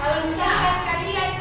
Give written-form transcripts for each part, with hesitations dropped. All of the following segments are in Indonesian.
Kalau misalkan kalian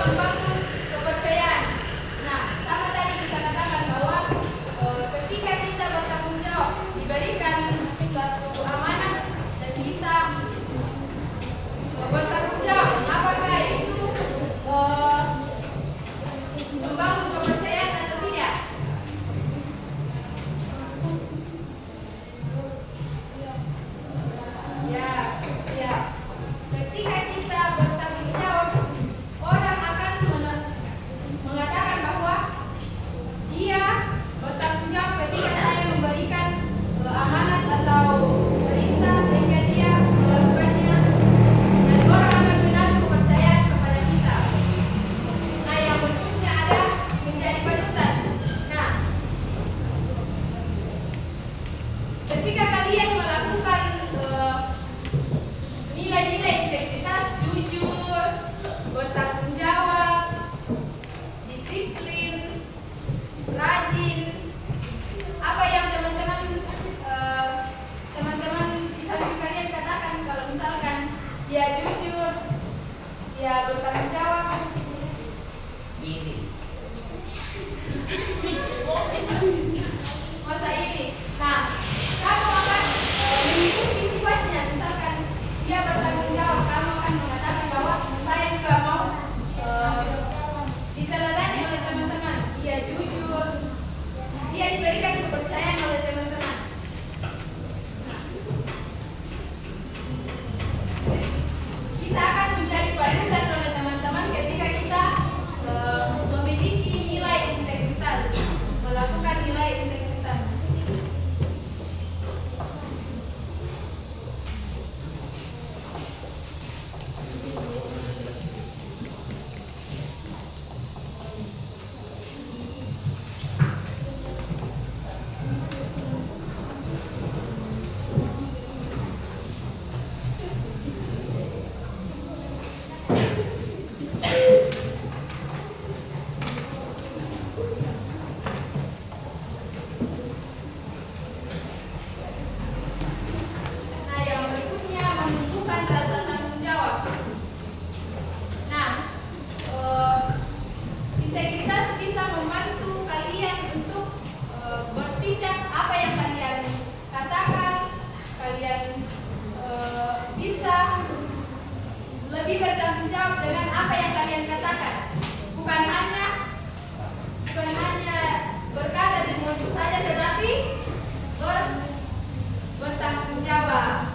membangun kepercayaan. Nah, sama tadi kita katakan bahwa ketika kita bertanggung jawab, diberikan suatu amanat dan kita bertanggung jawab, apakah itu membangun kepercayaan atau tidak? Ya. Ketika kita bertanggung jawab, orang akan mengatakan bahwa dia bertanggung jawab ketika saya memberikan amanat atau perintah sehingga dia melakukannya, dan orang akan menaruh kepercayaan kepada kita. Nah, yang berikutnya ada menjadi panutan. Nah, ketika kalian melakukan nilai-nilai integritas, jujur, bertanggung jawab, disiplin, rajin, apa yang teman-teman di samping kalian katakan, kalau misalkan dia jujur, dia bertanggung jawab, masa ini. Nah, kamu akan mengikuti sifatnya. Misalkan dia bertanggung jawab, kamu akan mengatakan bahwa saya juga mau diteladani oleh teman-teman. Dia jujur, dia diberikan kepercayaan oleh teman-teman. Kita akan menjadi panutan oleh teman-teman ketika kita memiliki nilai integritas, melakukan nilai integritas. Nah, yang berikutnya menumbuhkan rasa tanggung jawab. Nah, integritas bisa membantu kalian untuk bertindak apa yang kalian katakan, kalian bisa lebih bertanggung jawab dengan apa yang kalian katakan. Bukan hanya berkata di mulut saja, tetapi bertanggung jawab.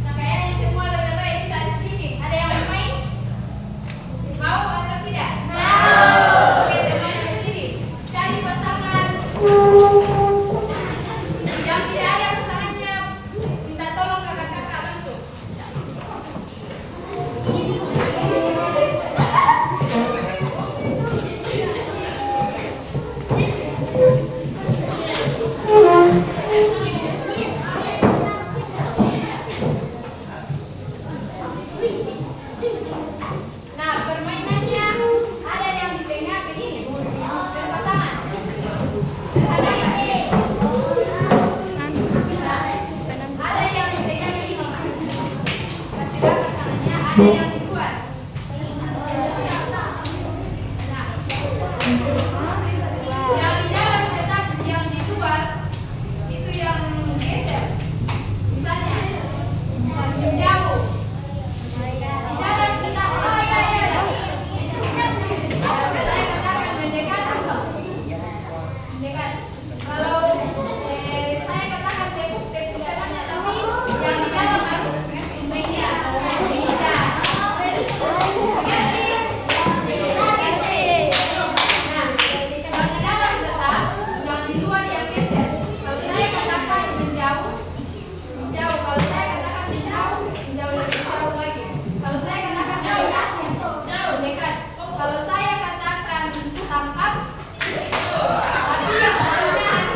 Nah, kayaknya semua level kita speaking. Ada yang mau main? Mau atau tidak? Oke, semuanya berdiri. Cari pasangan. Yang tidak ada pasangannya, minta tolong kakak-kakak bantu. Nah, permainannya ada yang di tengah begini, berpasangan. Ada yang di tengah begini. Kasih rata tangannya, ada yang di luar. Nah, yang di dalam tetap, yang di luar itu yang geser. Misalnya, menjauh. Di dalam tetap. Saya katakan mendekat. Mendekat. Kalau saya katakan tepuk tangannya, tapi yang di dalam harus mengikat. Mengerti? Nah, yang di dalam tetap, yang di luar yang geser. Kalau saya katakan menjauh. Kalau saya katakan menjauh lebih jauh lagi. Kalau saya katakan mendekat. Kalau saya katakan tangkap, tapi yang satunya harus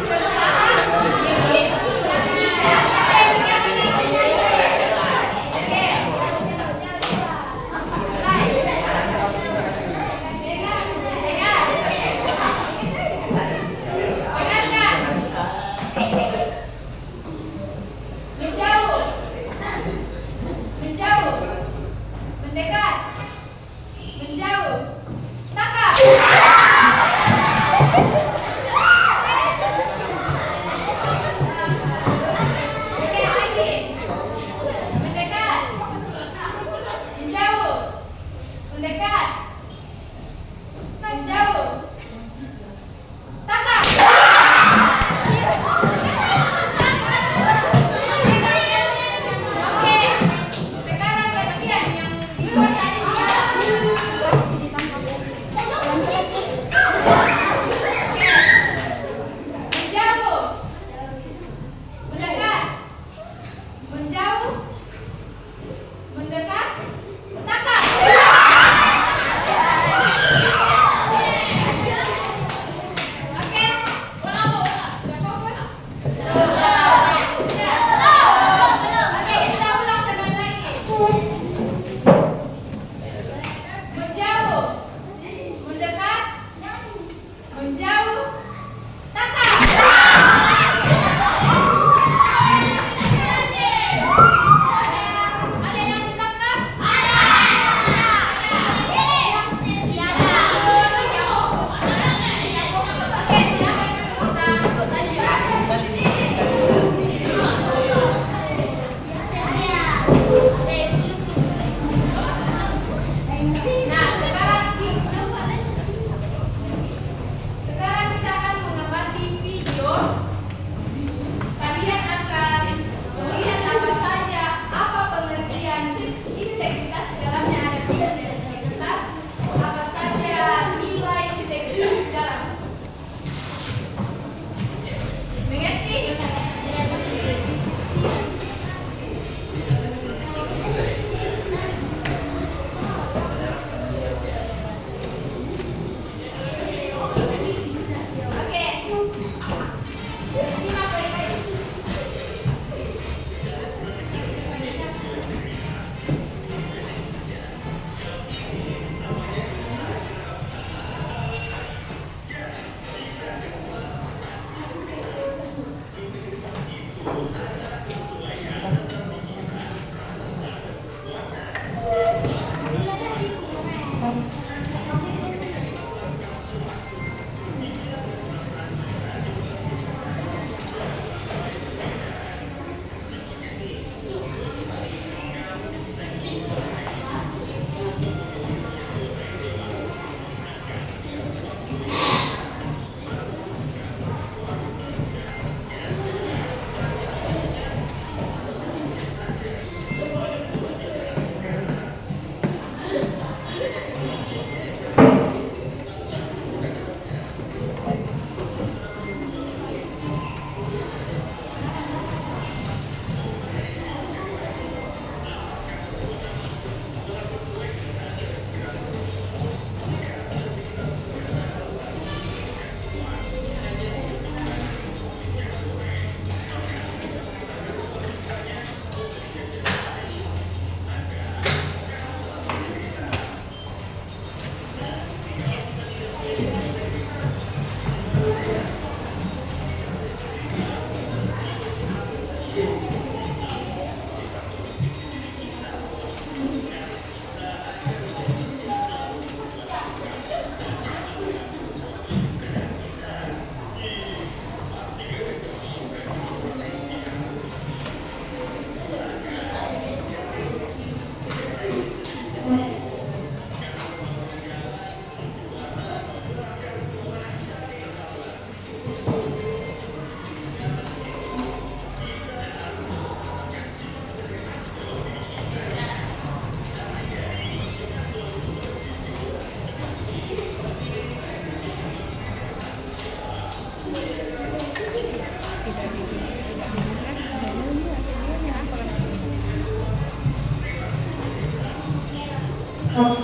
Apa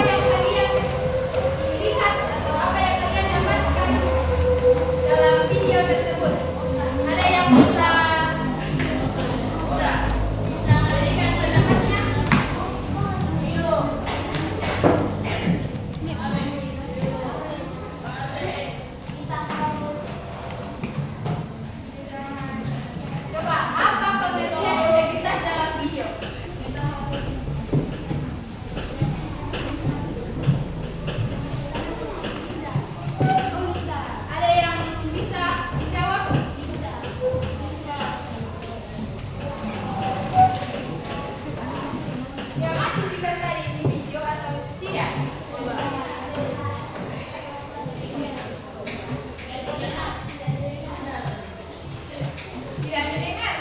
yang kalian lihat atau apa yang kalian dapatkan dalam video tersebut? Ada yang bisa berikan pendapatnya? Coba, apa pengertian integritas dalam video? Ada yang bisa dijawab? Yang mati jika tadi di video atau tidak? Tidak terdengar?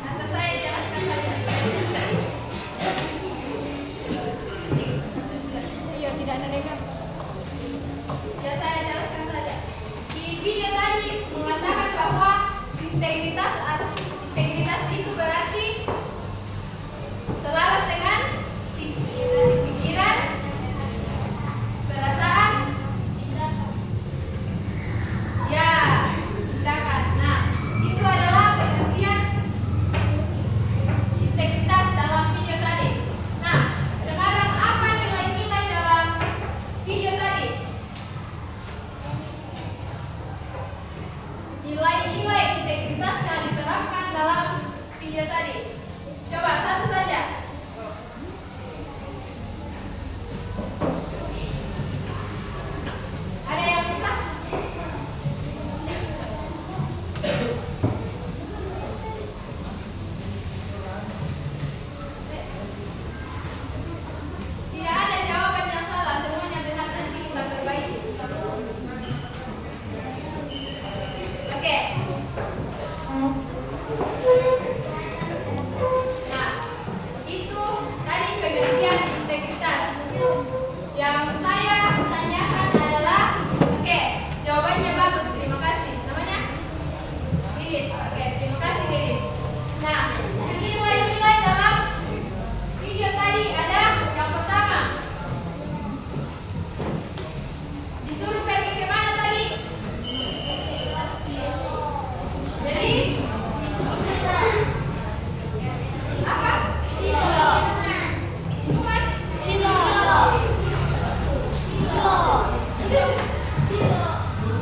Atau saya jelaskan saja? Iya, tidak terdengar. Ya, saya jelaskan saja. Di video tadi mengatakan bahwa integritas itu berarti selaras dengan pikiran, perasaan, ya, tindakan. Nah, itu adalah pengertian integritas dalam video tadi. Nah, sekarang apa nilai-nilai dalam video tadi? Nilai-nilai integritas yang diterapkan dalam video tadi. Coba satu saja. Ada yang bisa? Tidak ada jawaban yang salah, semuanya benar, nanti kita perbaiki. Oke. Nah, itu tadi pengertian integritas. Yang saya tanyakan adalah, oke, jawabannya bagus, terima kasih. Namanya? Lilis. Oke, terima kasih Lilis. Nah, nilai-nilai dalam video tadi ada yang pertama. Disuruh pergi kemana tadi? Jadi apa? Minuman?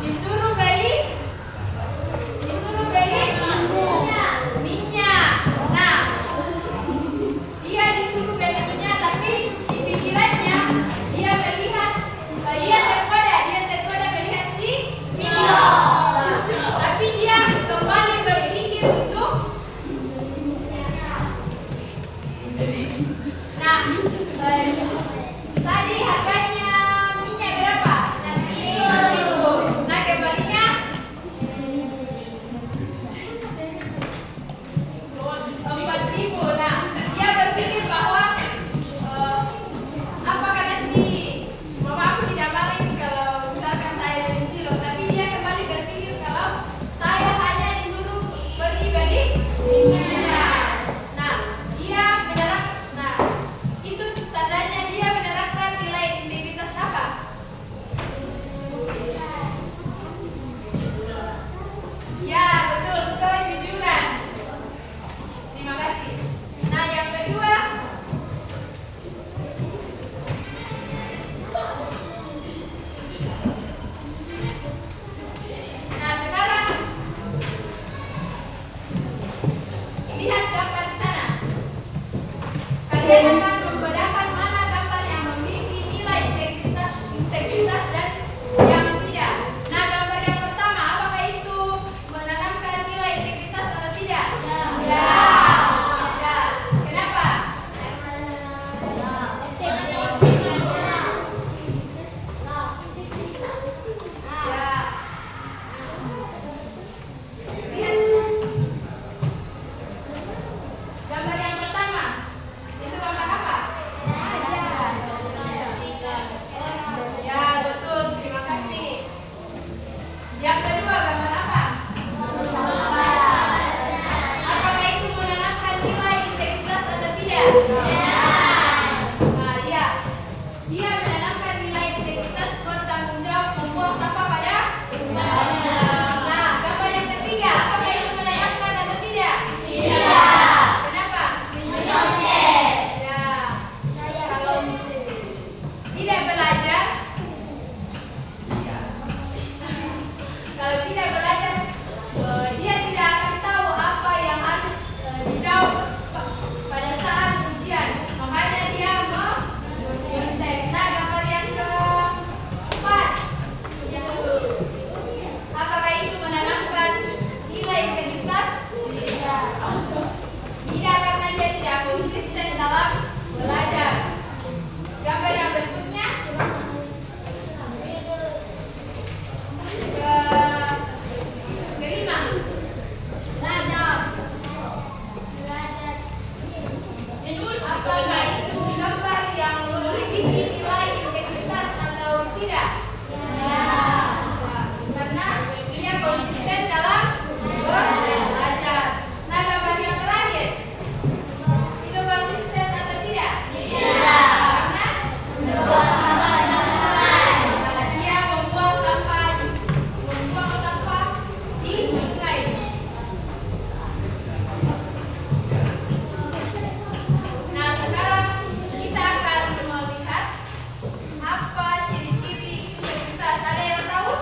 Disuruh beli minyak. Belajar. Gambar yang berikutnya. Kelima. Apakah itu gambar yang memiliki nilai integritas atau tidak? Karena dia konsisten dalam belajar. Nah, gambar yang terakhir itu konsisten atau tidak? Karena dia membuang sampah di sungai. Nah, sekarang kita akan melihat apa ciri-ciri integritas. Ada yang tahu?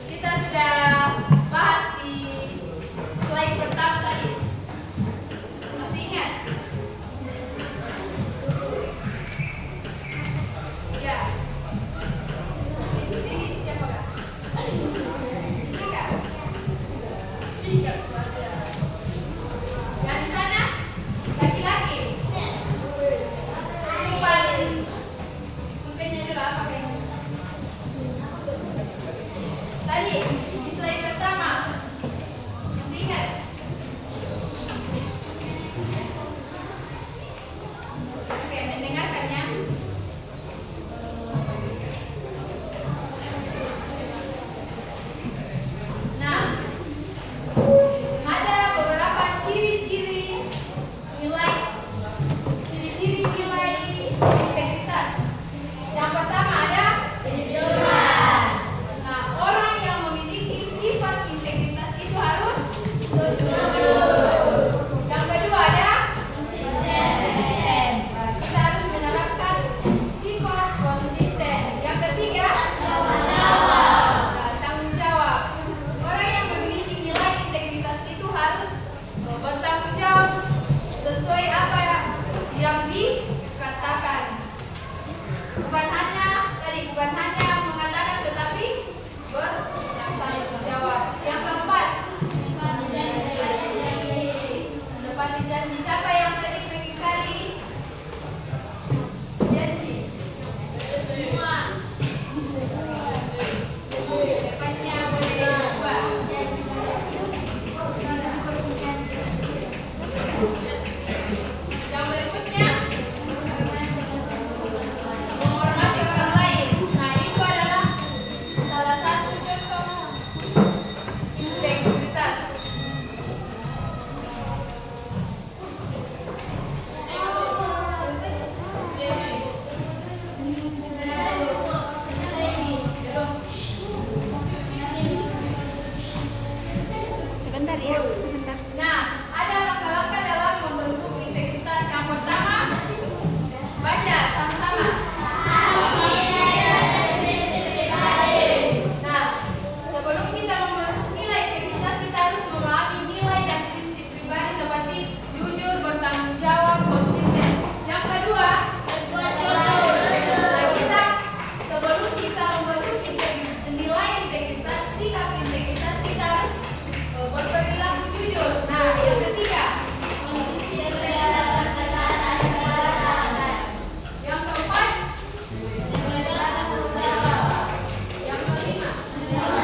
Kita sudah bahas di slide pertama tadi. Masih ingat? Ya. Ini siapa, Kak? Jessica? Singkat saja. Yang di sana laki-laki. Simpan pulpennya dulu apa kayaknya. Tadi di slide pertama masih ingat? Oke, mendengarkan ya. Nah, ada beberapa ciri-ciri nilai integritas. Yang pertama ada nah, orang yang memiliki sifat integritas itu harus jujur. Yang kedua ada nah, kita harus menerapkan sifat konsisten. Yang ketiga tanggung jawab. Orang yang memiliki nilai integritas itu harus bertanggung jawab sesuai apa yang dikatakan. Bukan hanya mengatakan tetapi bertanggung jawab. Yang keempat, menepati janji. Siapa yang sering mengingkari janji? Semua. Depannya boleh diubah. Yang berikutnya, menghormati orang lain. Nah, itu adalah salah satu contoh integritas. Sebentar ya, sebentar. Nah, ada langkah-langkah dalam membentuk integritas. Yang pertama, baca sama-sama. Nah, sebelum kita membentuk nilai integritas, kita harus memahami nilai dan prinsip pribadi seperti jujur, bertanggung jawab, konsisten. Yang kedua, sebelum kita membentuk nilai integritas, sikap integritas, kita harus berperilaku jujur. Nah, yang ketiga, yang keempat, yang kelima, enam,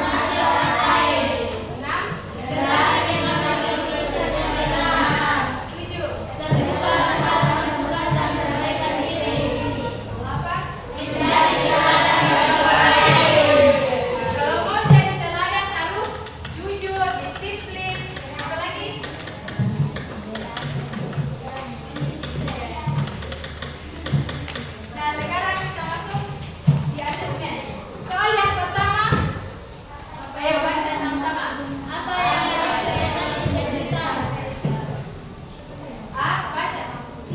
tujuh, delapan. Kalau mau jadi teladan harus jujur, disiplin, apa lagi? Nah, sekarang kita masuk di asesmen. Soal yang pertama, ayo baca sama-sama. Apa yang dikatakan integritas? A. Baca.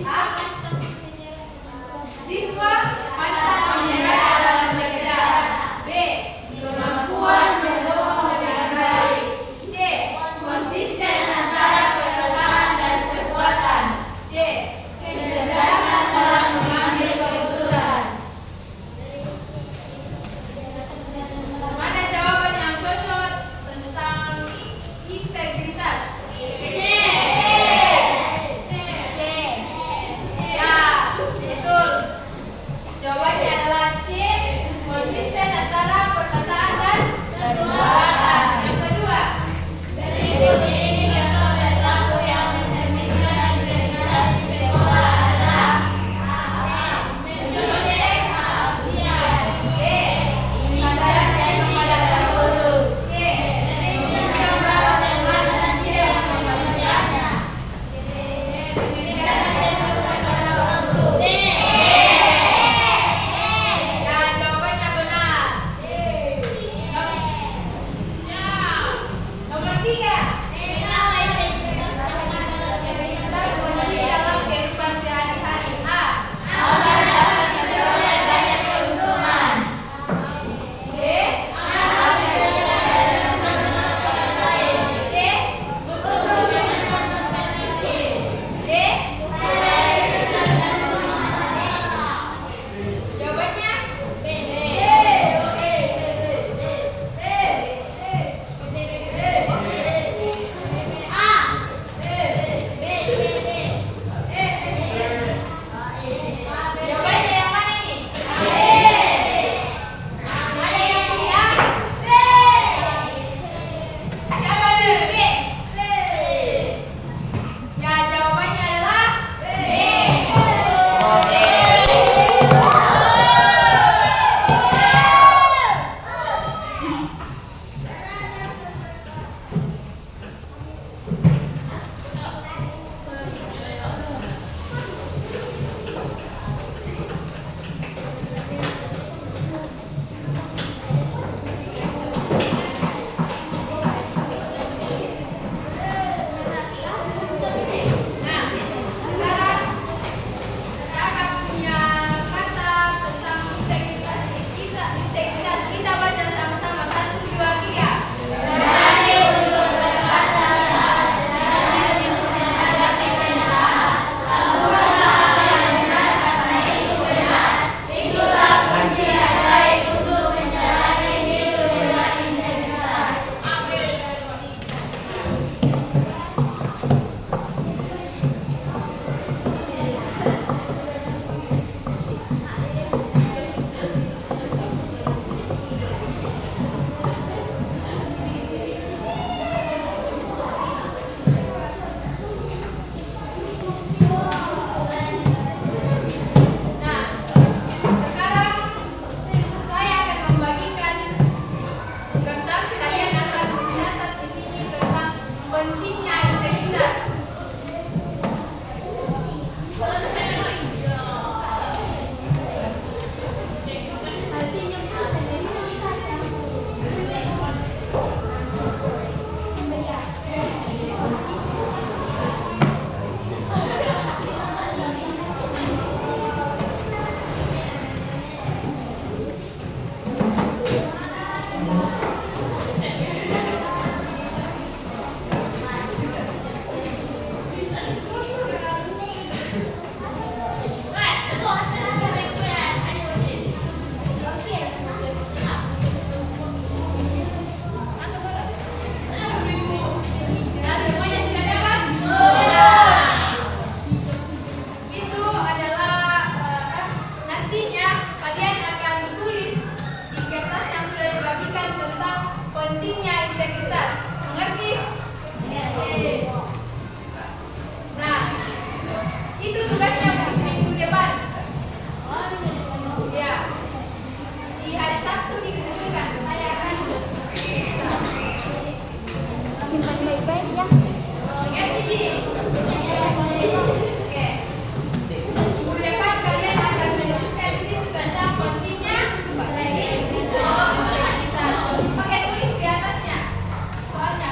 A. Siswa pantang menyerah dalam belajar. B. Kemampuan berbohong dengan baik. C.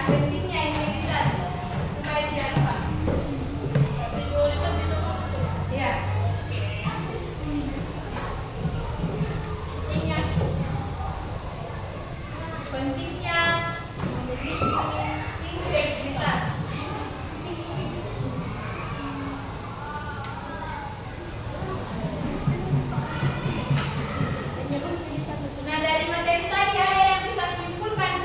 pentingnya integritas supaya tidak lupa. Ya. Pentingnya memiliki integritas. Nah, dari materi tadi ada yang bisa menyimpulkan?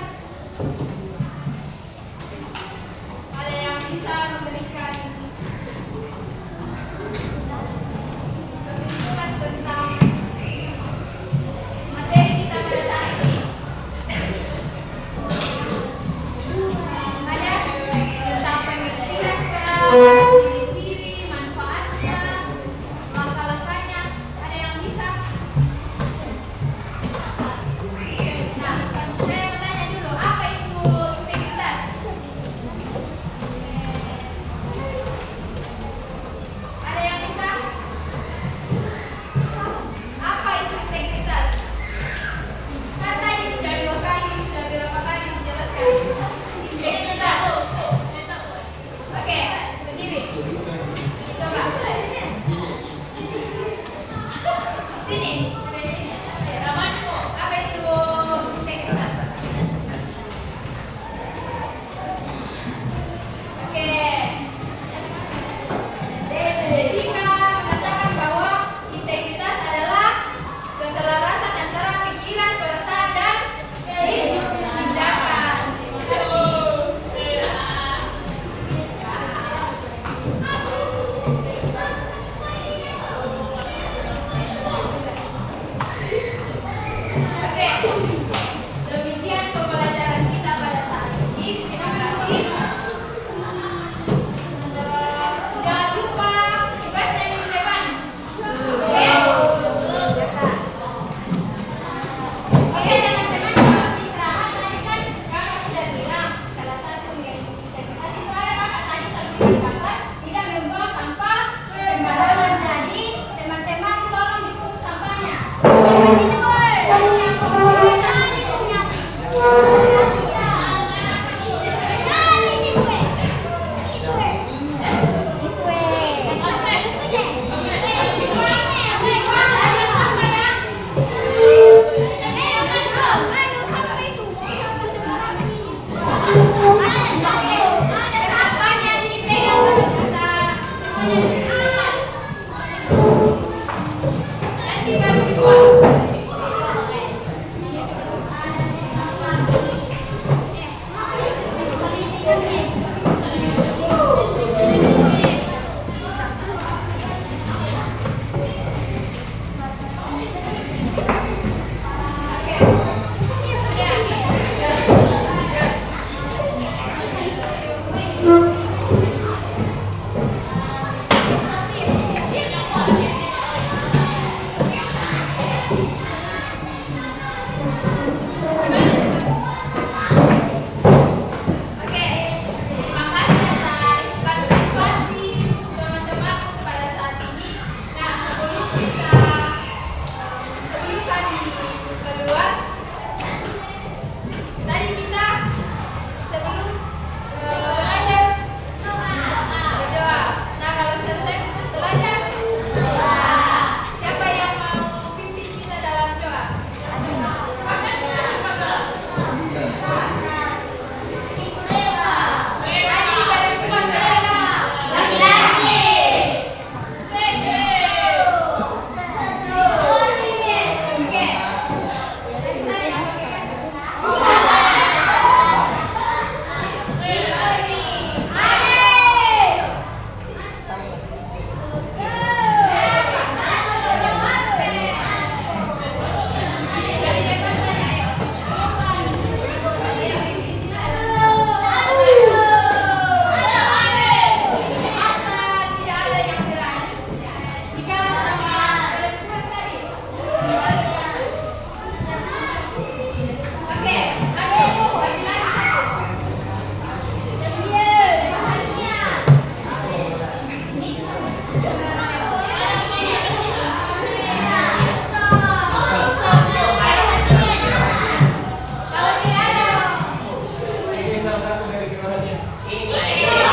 salah satu dari kerohanian. Ini